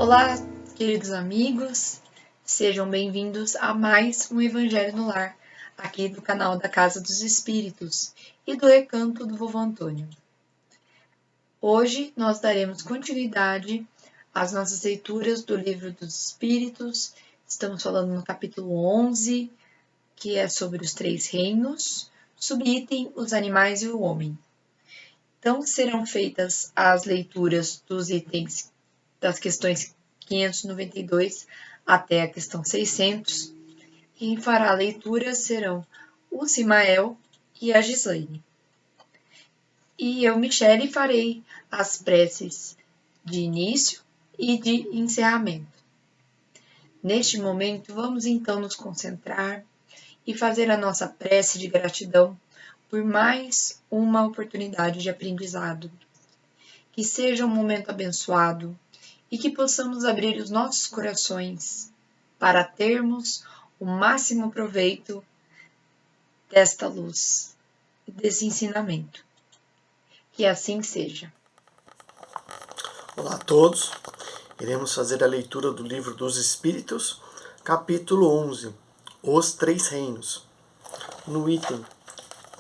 Olá, queridos amigos, sejam bem-vindos a mais um Evangelho no Lar, aqui do canal da Casa dos Espíritos e do Recanto do Vovô Antônio. Hoje nós daremos continuidade às nossas leituras do Livro dos Espíritos. Estamos falando no capítulo 11, que é sobre os três reinos, subitem os animais e o homem. Então, serão feitas as leituras dos itens das questões 592 até a questão 600. Quem fará a leitura serão o Simael e a Gislaine. E eu, Michele, farei as preces de início e de encerramento. Neste momento, vamos então nos concentrar e fazer a nossa prece de gratidão por mais uma oportunidade de aprendizado. Que seja um momento abençoado e que possamos abrir os nossos corações para termos o máximo proveito desta luz e desse ensinamento. Que assim seja. Olá a todos, iremos fazer a leitura do Livro dos Espíritos, capítulo 11, Os Três Reinos, no item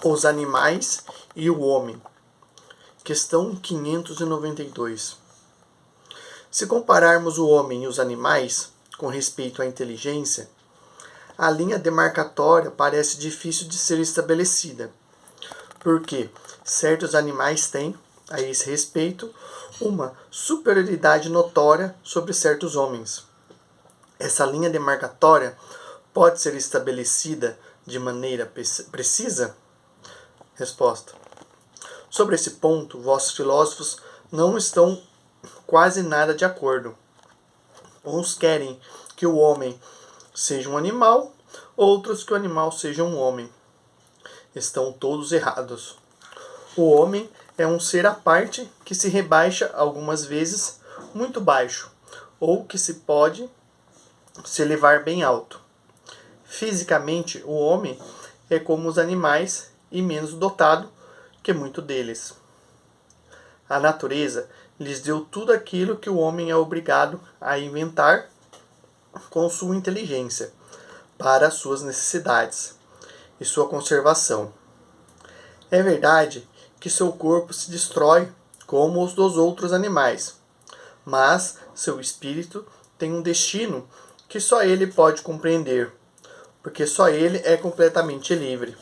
Os Animais e o Homem, questão 592. Se compararmos o homem e os animais com respeito à inteligência, a linha demarcatória parece difícil de ser estabelecida, porque certos animais têm, a esse respeito, uma superioridade notória sobre certos homens. Essa linha demarcatória pode ser estabelecida de maneira precisa? Resposta. Sobre esse ponto, vossos filósofos não estão quase nada de acordo. Uns querem que o homem seja um animal, outros que o animal seja um homem. Estão todos errados. O homem é um ser à parte que se rebaixa algumas vezes muito baixo, ou que se pode se elevar bem alto. Fisicamente, o homem é como os animais e menos dotado que muito deles. A natureza lhes deu tudo aquilo que o homem é obrigado a inventar com sua inteligência para suas necessidades e sua conservação. É verdade que seu corpo se destrói como os dos outros animais, mas seu espírito tem um destino que só ele pode compreender, porque só ele é completamente livre.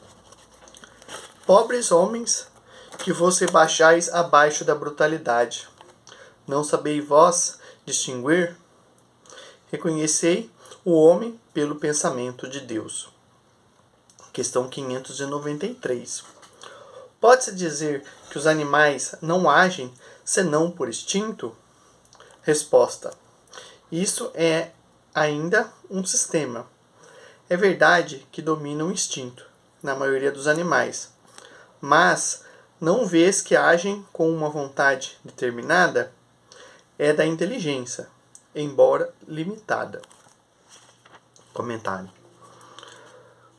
Pobres homens, que vos rebaixais abaixo da brutalidade, não sabeis vós distinguir? Reconhecei o homem pelo pensamento de Deus. Questão 593. Pode-se dizer que os animais não agem senão por instinto? Resposta. Isso é ainda um sistema. É verdade que domina o instinto, na maioria dos animais, mas não vês que agem com uma vontade determinada? É da inteligência, embora limitada. Comentário.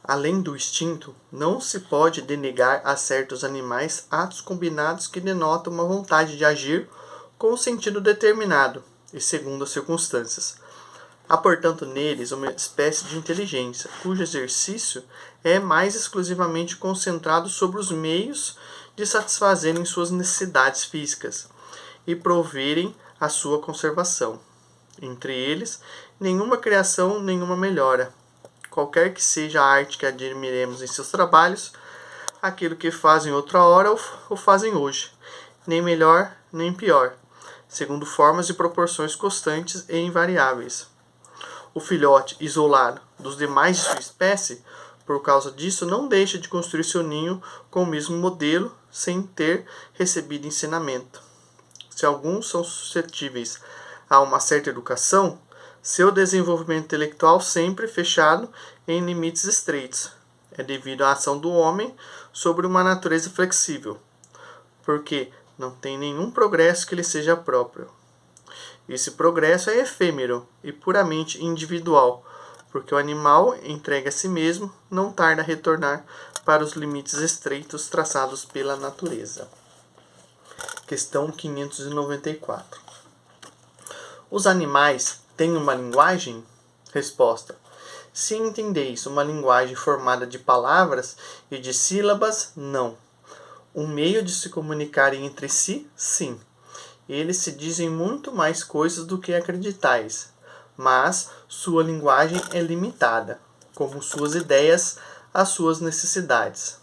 Além do instinto, não se pode denegar a certos animais atos combinados que denotam uma vontade de agir com um sentido determinado e segundo as circunstâncias. Há, portanto, neles uma espécie de inteligência, cujo exercício é mais exclusivamente concentrado sobre os meios de satisfazerem suas necessidades físicas e proverem a sua conservação. Entre eles, nenhuma criação, nenhuma melhora. Qualquer que seja a arte que admiremos em seus trabalhos, aquilo que fazem outra hora o fazem hoje, nem melhor nem pior, segundo formas e proporções constantes e invariáveis. O filhote, isolado dos demais de sua espécie, por causa disso, não deixa de construir seu ninho com o mesmo modelo, sem ter recebido ensinamento. Se alguns são suscetíveis a uma certa educação, seu desenvolvimento intelectual sempre fechado em limites estreitos. É devido à ação do homem sobre uma natureza flexível, porque não tem nenhum progresso que lhe seja próprio. Esse progresso é efêmero e puramente individual, porque o animal, entregue a si mesmo, não tarda a retornar para os limites estreitos traçados pela natureza. Questão 594. Os animais têm uma linguagem? Resposta: se entendeis uma linguagem formada de palavras e de sílabas, não. Um meio de se comunicarem entre si, sim. Eles se dizem muito mais coisas do que acreditais, mas sua linguagem é limitada, como suas ideias às suas necessidades.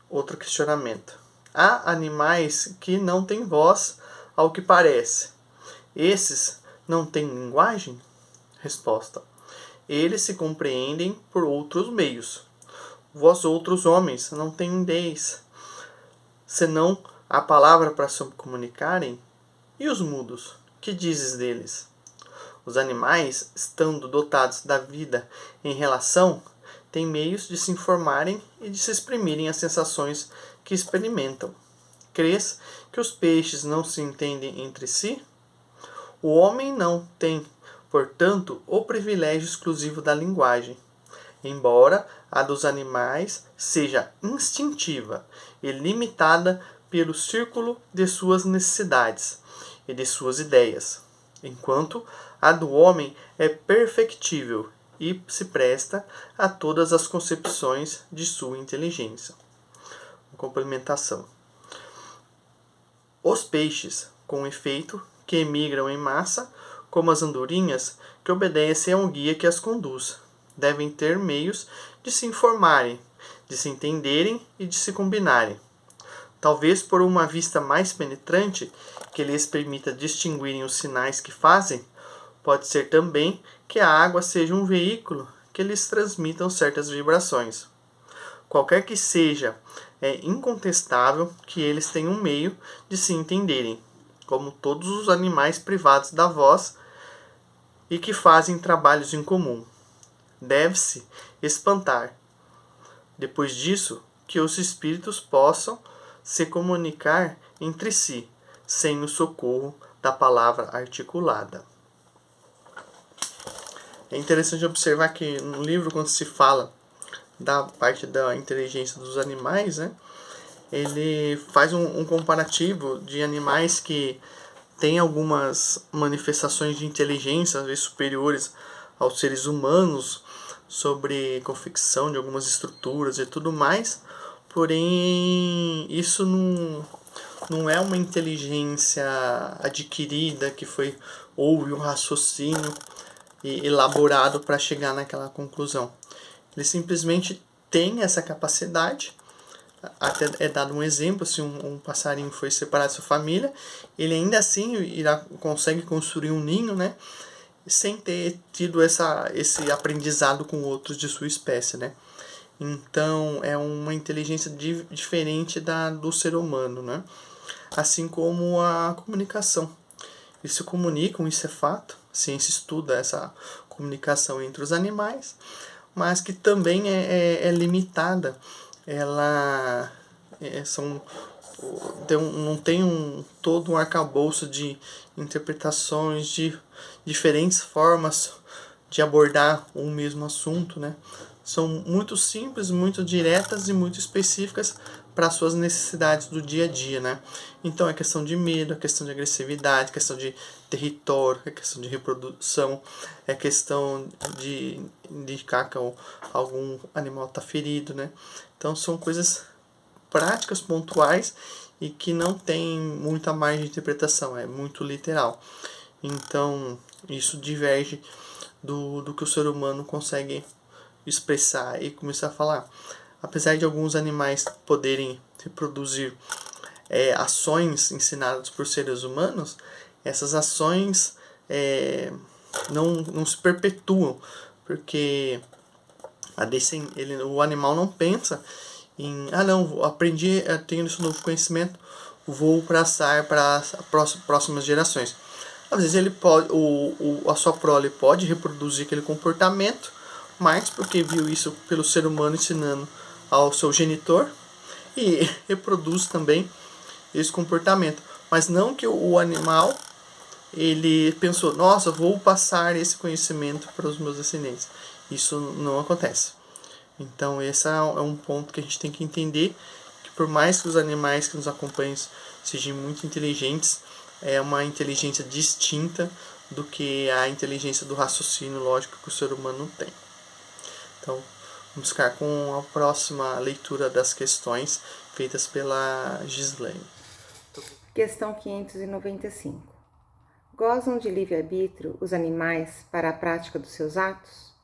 Outro questionamento. Há animais que não têm voz, ao que parece. Esses não têm linguagem? Resposta: eles se compreendem por outros meios. Vós outros homens não tendeis, senão a palavra para se comunicarem? E os mudos, que dizes deles? Os animais, estando dotados da vida em relação, têm meios de se informarem e de se exprimirem as sensações que experimentam. Crês que os peixes não se entendem entre si? O homem não tem, portanto, o privilégio exclusivo da linguagem, embora a dos animais seja instintiva e limitada pelo círculo de suas necessidades e de suas ideias, enquanto a do homem é perfectível e se presta a todas as concepções de sua inteligência. Complementação. Os peixes, com efeito, que emigram em massa, como as andorinhas, que obedecem a um guia que as conduz, devem ter meios de se informarem, de se entenderem e de se combinarem. Talvez por uma vista mais penetrante, que lhes permita distinguirem os sinais que fazem, pode ser também que a água seja um veículo que lhes transmitam certas vibrações. Qualquer que seja, é incontestável que eles têm um meio de se entenderem, como todos os animais privados da voz e que fazem trabalhos em comum. Deve-se espantar, depois disso, que os espíritos possam se comunicar entre si, sem o socorro da palavra articulada. É interessante observar que no livro, quando se fala da parte da inteligência dos animais, né, ele faz um comparativo de animais que têm algumas manifestações de inteligência, às vezes superiores aos seres humanos, sobre confecção de algumas estruturas e tudo mais, porém isso não é uma inteligência adquirida que houve um raciocínio elaborado para chegar naquela conclusão. Ele simplesmente tem essa capacidade. Até é dado um exemplo, se um passarinho foi separado da sua família, ele ainda assim consegue construir um ninho, né, sem ter tido esse aprendizado com outros de sua espécie, né? Então é uma inteligência diferente do ser humano, né? Assim como a comunicação. Eles se comunicam, isso é fato. A ciência estuda essa comunicação entre os animais, mas que também é limitada. Ela não tem todo um arcabouço de interpretações, de diferentes formas de abordar um mesmo assunto, né? São muito simples, muito diretas e muito específicas para suas necessidades do dia a dia, né? Então é questão de medo, é questão de agressividade, é questão de território, é questão de reprodução, é questão de indicar que algum animal está ferido, né? Então são coisas práticas, pontuais e que não tem muita margem de interpretação, é muito literal. Então isso diverge do que o ser humano consegue expressar e começar a falar. Apesar de alguns animais poderem reproduzir ações ensinadas por seres humanos, essas ações não se perpetuam, porque o animal não pensa em, não, aprendi, tenho esse novo conhecimento, vou passar para as próximas gerações. Às vezes ele pode, a sua prole pode reproduzir aquele comportamento, mas porque viu isso pelo ser humano ensinando ao seu genitor e reproduz também esse comportamento. Mas não que o animal ele pensou, nossa, vou passar esse conhecimento para os meus descendentes. Isso não acontece. Então esse é um ponto que a gente tem que entender, que por mais que os animais que nos acompanham sejam muito inteligentes, é uma inteligência distinta do que a inteligência do raciocínio lógico que o ser humano tem. Então, vamos ficar com a próxima leitura das questões feitas pela Gislaine. Questão 595. Gozam de livre-arbítrio os animais para a prática dos seus atos?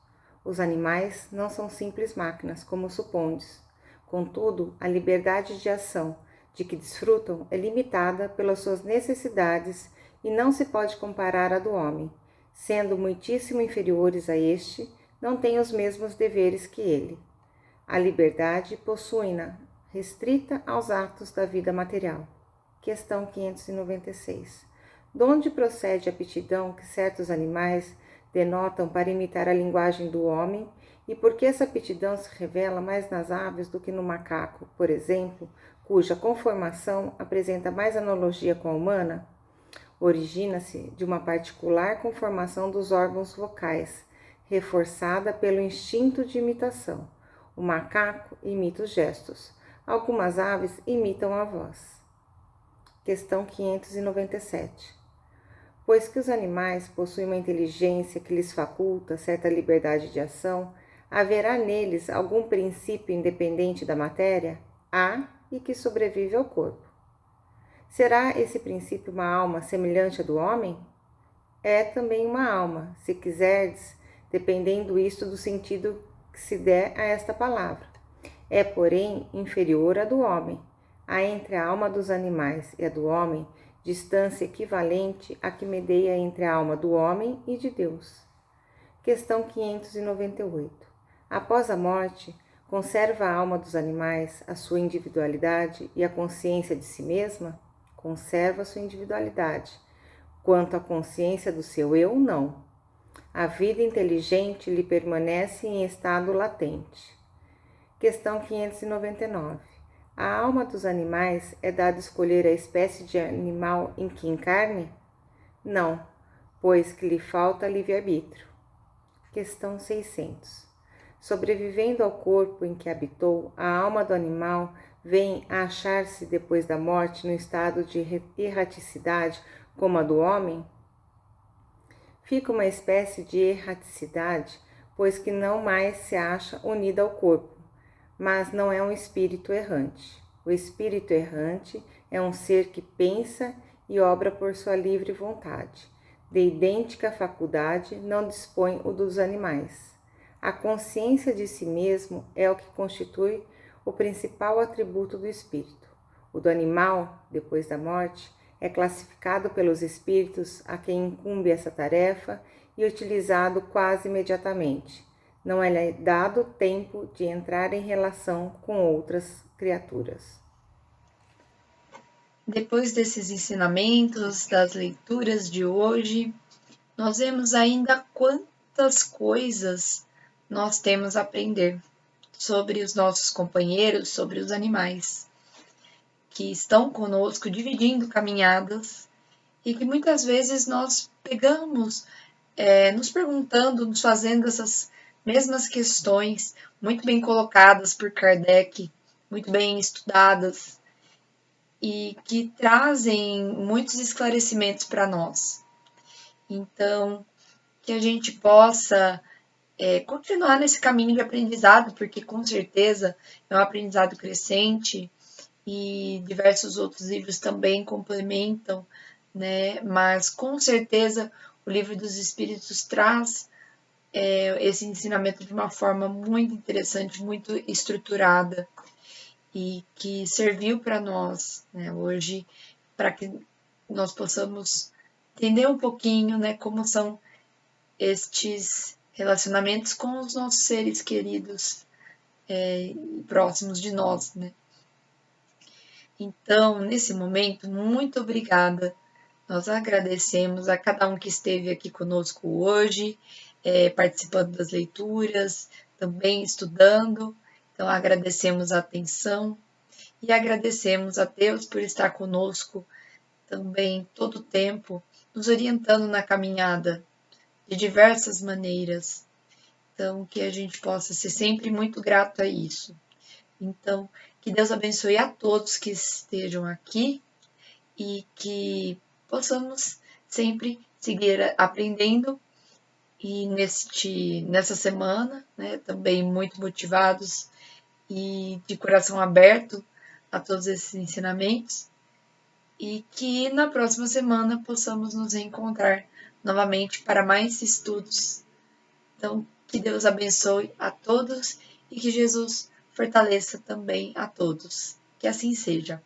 Os animais não são simples máquinas, como supondes. Contudo, a liberdade de ação de que desfrutam é limitada pelas suas necessidades e não se pode comparar à do homem. Sendo muitíssimo inferiores a este, não têm os mesmos deveres que ele. A liberdade possuem-na restrita aos atos da vida material. Questão 596. Donde procede a aptidão que certos animais denotam para imitar a linguagem do homem e por que essa aptidão se revela mais nas aves do que no macaco, por exemplo, cuja conformação apresenta mais analogia com a humana? Origina-se de uma particular conformação dos órgãos vocais, reforçada pelo instinto de imitação. O macaco imita os gestos. Algumas aves imitam a voz. Questão 597. Pois que os animais possuem uma inteligência que lhes faculta certa liberdade de ação, haverá neles algum princípio independente da matéria? Há e que sobrevive ao corpo. Será esse princípio uma alma semelhante à do homem? É também uma alma, se quiserdes, dependendo isto do sentido que se der a esta palavra. É, porém, inferior à do homem. Há entre a alma dos animais e a do homem distância equivalente à que medeia entre a alma do homem e de Deus. Questão 598. Após a morte, conserva a alma dos animais a sua individualidade e a consciência de si mesma? Conserva sua individualidade. Quanto à consciência do seu eu, não. A vida inteligente lhe permanece em estado latente. Questão 599. A alma dos animais é dada escolher a espécie de animal em que encarne? Não, pois que lhe falta livre-arbítrio. Questão 600. Sobrevivendo ao corpo em que habitou, a alma do animal vem a achar-se depois da morte no estado de erraticidade como a do homem? Fica uma espécie de erraticidade, pois que não mais se acha unida ao corpo, mas não é um espírito errante. O espírito errante é um ser que pensa e obra por sua livre vontade. De idêntica faculdade não dispõe o dos animais. A consciência de si mesmo é o que constitui o principal atributo do espírito. O do animal, depois da morte, é classificado pelos espíritos a quem incumbe essa tarefa e utilizado quase imediatamente. Não é dado tempo de entrar em relação com outras criaturas. Depois desses ensinamentos, das leituras de hoje, nós vemos ainda quantas coisas nós temos a aprender sobre os nossos companheiros, sobre os animais que estão conosco, dividindo caminhadas e que muitas vezes nós pegamos, nos perguntando, nos fazendo essas mesmas questões, muito bem colocadas por Kardec, muito bem estudadas, e que trazem muitos esclarecimentos para nós. Então, que a gente possa continuar nesse caminho de aprendizado, porque com certeza é um aprendizado crescente e diversos outros livros também complementam, né? Mas com certeza o Livro dos Espíritos traz esse ensinamento de uma forma muito interessante, muito estruturada e que serviu para nós, né, hoje, para que nós possamos entender um pouquinho, né, como são estes relacionamentos com os nossos seres queridos próximos de nós, né. Então, nesse momento, muito obrigada. Nós agradecemos a cada um que esteve aqui conosco hoje, participando das leituras, também estudando. Então, agradecemos a atenção e agradecemos a Deus por estar conosco também todo o tempo, nos orientando na caminhada de diversas maneiras. Então, que a gente possa ser sempre muito grato a isso. Então, que Deus abençoe a todos que estejam aqui e que possamos sempre seguir aprendendo e nessa semana, né, também muito motivados e de coração aberto a todos esses ensinamentos, e que na próxima semana possamos nos reencontrar novamente para mais estudos. Então, que Deus abençoe a todos e que Jesus fortaleça também a todos. Que assim seja.